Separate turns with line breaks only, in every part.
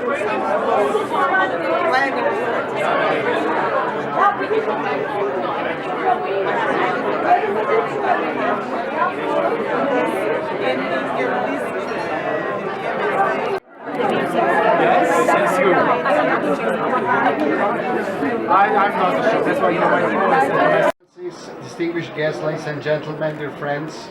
I'm not sure. That's why you know my
Distinguished guests, ladies and gentlemen, dear friends,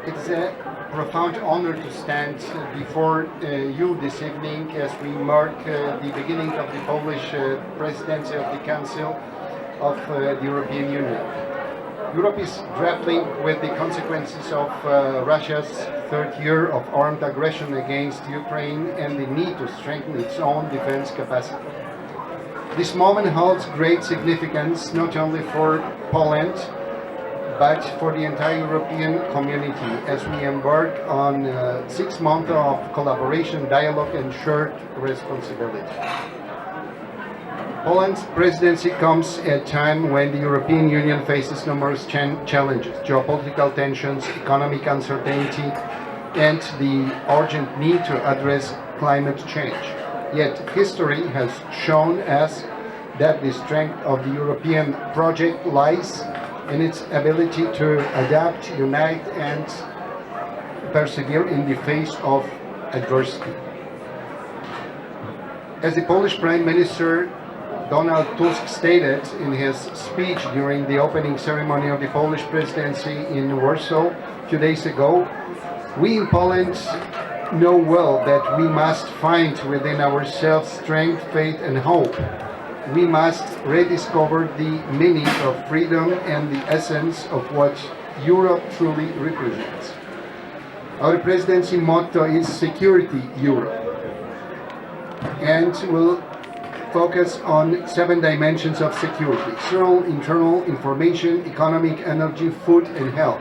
it's a profound honor to stand before you this evening as we mark the beginning of the Polish presidency of the Council of the European Union. Europe is grappling with the consequences of Russia's third year of armed aggression against Ukraine and the need to strengthen its own defense capacity. This moment holds great significance not only for Poland, but for the entire European community as we embark on 6 months of collaboration, dialogue and shared responsibility. Poland's presidency comes at a time when the European Union faces numerous challenges, geopolitical tensions, economic uncertainty, and the urgent need to address climate change. Yet history has shown us that the strength of the European project lies in its ability to adapt, unite, and persevere in the face of adversity. As the Polish Prime Minister Donald Tusk stated in his speech during the opening ceremony of the Polish presidency in Warsaw 2 days ago, we in Poland know well that we must find within ourselves strength, faith and hope. We must rediscover the meaning of freedom and the essence of what Europe truly represents. Our presidency motto is Security Europe, and will focus on 7 dimensions of security: external, internal, information, economic, energy, food and health.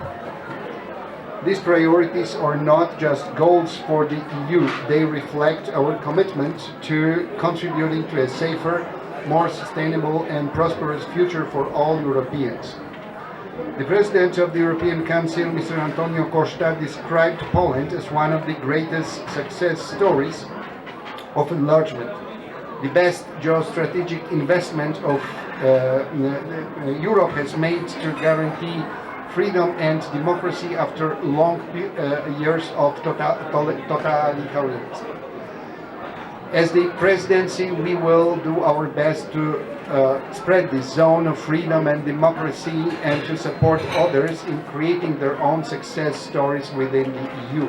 These priorities are not just goals for the EU, they reflect our commitment to contributing to a safer, more sustainable and prosperous future for all Europeans. The President of the European Council, Mr. Antonio Costa, described Poland as one of the greatest success stories of enlargement, the best geostrategic investment of Europe has made to guarantee freedom and democracy after long years of totalitarianism. As the presidency, we will do our best to spread this zone of freedom and democracy and to support others in creating their own success stories within the EU.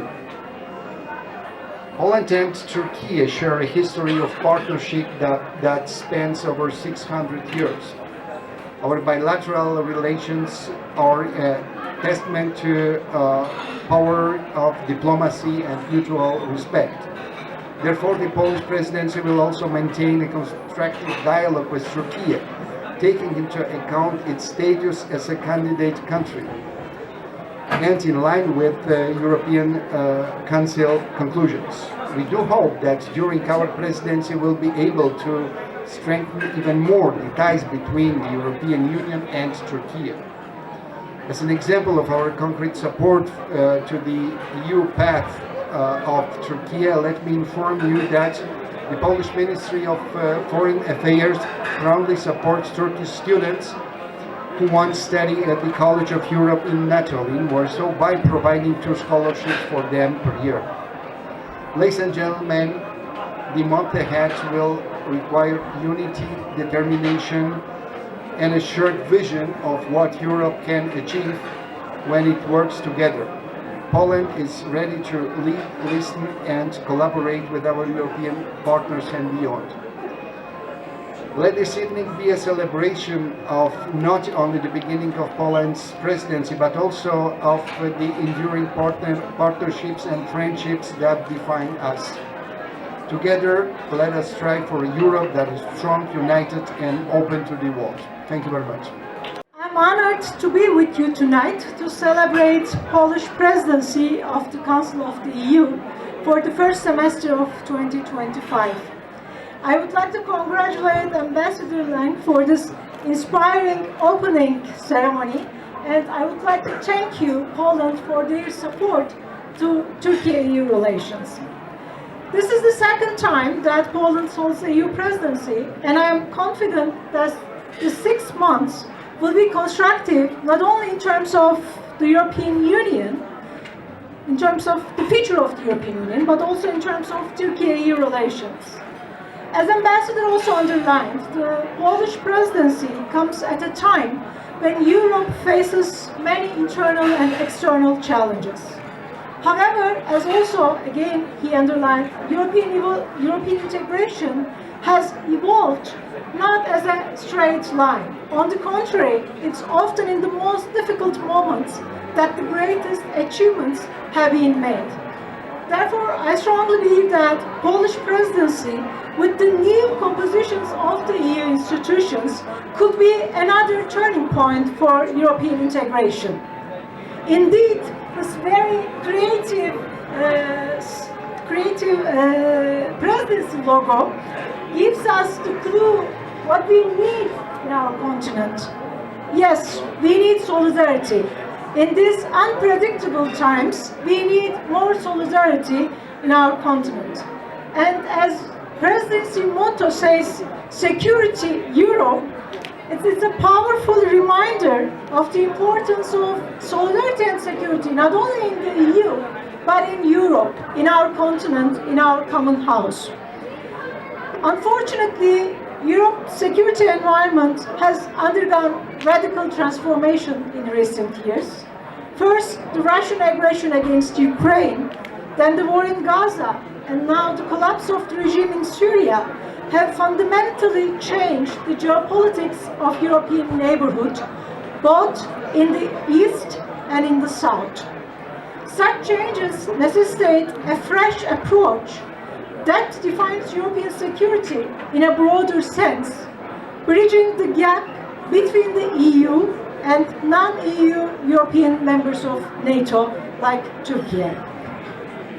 Poland and Turkey share a history of partnership that spans over 600 years. Our bilateral relations are a testament to power of diplomacy and mutual respect. Therefore, the Polish presidency will also maintain a constructive dialogue with Turkey, taking into account its status as a candidate country, and in line with the European Council conclusions. We do hope that during our presidency we'll be able to strengthen even more the ties between the European Union and Turkey. As an example of our concrete support to the EU path of Turkey, let me inform you that the Polish Ministry of Foreign Affairs proudly supports Turkish students who want to study at the College of Europe in NATO in Warsaw by providing 2 scholarships for them per year. Ladies and gentlemen, the month ahead will require unity, determination, and a shared vision of what Europe can achieve when it works together. Poland is ready to lead, listen, and collaborate with our European partners and beyond. Let this evening be a celebration of not only the beginning of Poland's presidency, but also of the enduring partnerships and friendships that define us. Together, let us strive for a Europe that is strong, united, and open to the world. Thank you very much.
I'm honored to be with you tonight to celebrate Polish presidency of the Council of the EU for the first semester of 2025. I would like to congratulate Ambassador Lang for this inspiring opening ceremony, and I would like to thank you, Poland, for their support to Turkey-EU relations. This is the second time that Poland holds the EU presidency, and I am confident that the 6 months will be constructive not only in terms of the European Union, in terms of the future of the European Union, but also in terms of Turkey-EU relations. As Ambassador also underlined, the Polish presidency comes at a time when Europe faces many internal and external challenges. However, as also, again, he underlined, European integration has evolved not as a straight line. On the contrary, it's often in the most difficult moments that the greatest achievements have been made. Therefore, I strongly believe that Polish presidency, with the new compositions of the EU institutions, could be another turning point for European integration. Indeed, this very creative presidency logo gives us the clue what we need in our continent. Yes, we need solidarity. In these unpredictable times, we need more solidarity in our continent. And as presidency motto says, security Europe, it's a powerful reminder of the importance of solidarity and security, not only in the EU, but in Europe, in our continent, in our common house. Unfortunately, Europe's security environment has undergone radical transformation in recent years. First, the Russian aggression against Ukraine, then the war in Gaza, and now the collapse of the regime in Syria have fundamentally changed the geopolitics of European neighborhood, both in the East and in the South. Such changes necessitate a fresh approach that defines European security in a broader sense, bridging the gap between the EU and non-EU European members of NATO, like Turkey.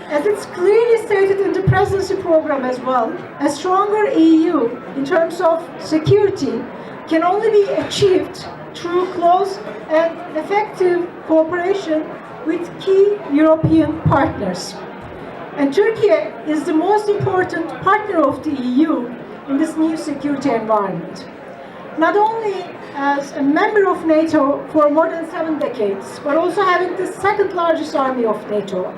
As it's clearly stated in the presidency program as well, a stronger EU in terms of security can only be achieved through close and effective cooperation with key European partners. And Turkey is the most important partner of the EU in this new security environment. Not only as a member of NATO for more than 7 decades, but also having the second largest army of NATO,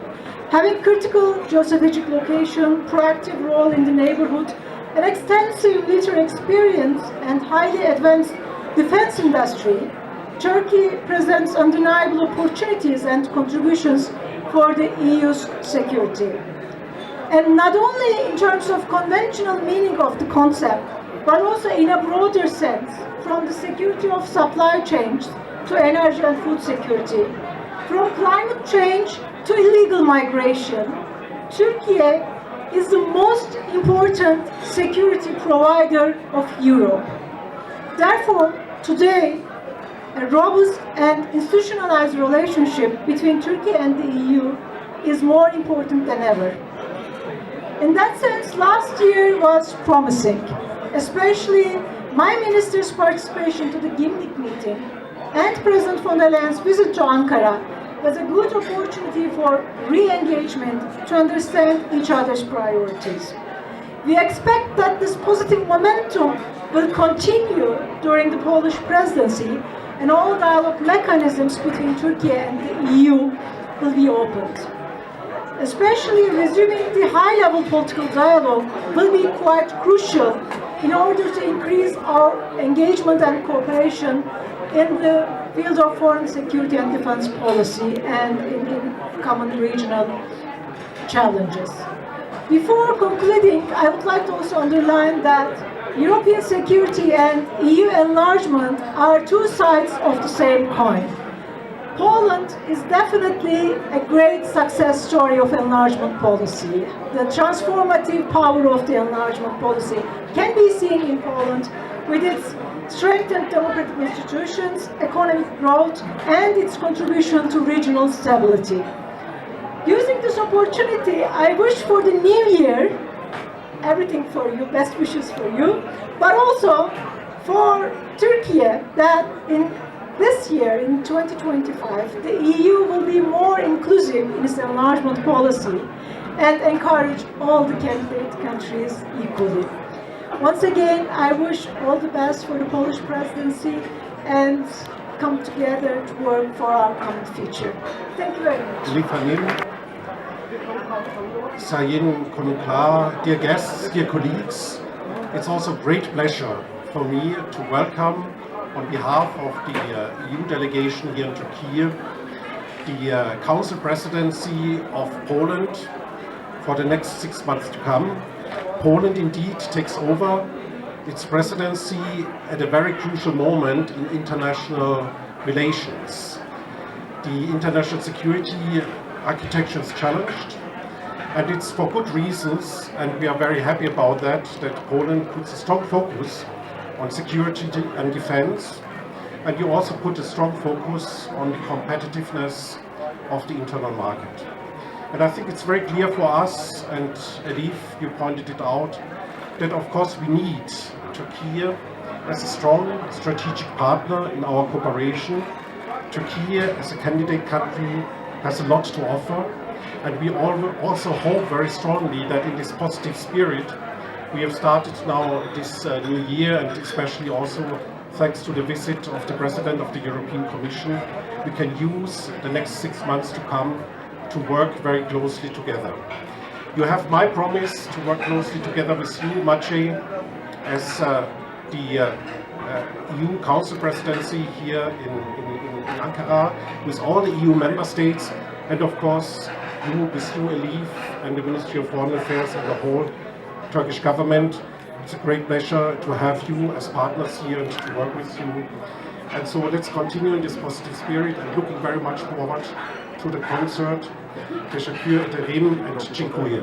having critical geostrategic location, proactive role in the neighborhood, an extensive military experience, and highly advanced defense industry, Turkey presents undeniable opportunities and contributions for the EU's security. And not only in terms of conventional meaning of the concept, but also in a broader sense, from the security of supply chains to energy and food security, from climate change to illegal migration, Turkey is the most important security provider of Europe. Therefore, today, a robust and institutionalized relationship between Turkey and the EU is more important than ever. In that sense, last year was promising, especially my minister's participation to the Gimnik meeting and President von der Leyen's visit to Ankara was a good opportunity for re-engagement to understand each other's priorities. We expect that this positive momentum will continue during the Polish presidency, and all dialogue mechanisms between Turkey and the EU will be opened. Especially resuming the high-level political dialogue will be quite crucial in order to increase our engagement and cooperation in the field of foreign security and defense policy and in common regional challenges. Before concluding, I would like to also underline that European security and EU enlargement are two sides of the same coin. Poland is definitely a great success story of enlargement policy. The transformative power of the enlargement policy can be seen in Poland with its strengthened democratic institutions, economic growth, and its contribution to regional stability. Using this opportunity, I wish for the new year everything for you, best wishes for you, but also for Turkey that in this year, in 2025, the EU will be more inclusive in its enlargement policy and encourage all the candidate countries equally. Once again, I wish all the best for the Polish presidency and come together to work for our common future. Thank you very much.
Sayin Konukla, dear guests, dear colleagues, it's also a great pleasure for me to welcome on behalf of the EU delegation here in Turkey the Council Presidency of Poland for the next 6 months to come. Poland indeed takes over its presidency at a very crucial moment in international relations. The international security architecture is challenged, and it's for good reasons, and we are very happy about that Poland puts a strong focus on security and defense, and you also put a strong focus on the competitiveness of the internal market. And I think it's very clear for us, and Elif, you pointed it out, that of course we need Turkey as a strong strategic partner in our cooperation. Turkey as a candidate country has a lot to offer, and we also hope very strongly that in this positive spirit we have started now this new year, and especially also thanks to the visit of the President of the European Commission, we can use the next 6 months to come to work very closely together. You have my promise to work closely together with you, Maciej, as the EU Council Presidency here in Ankara, with all the EU member states, and of course with you, Elif, and the Ministry of Foreign Affairs and the whole Turkish government. It's a great pleasure to have you as partners here and to work with you. And so let's continue in this positive spirit, and looking very much forward to the concert. Teşekkür ederim and dziękuję.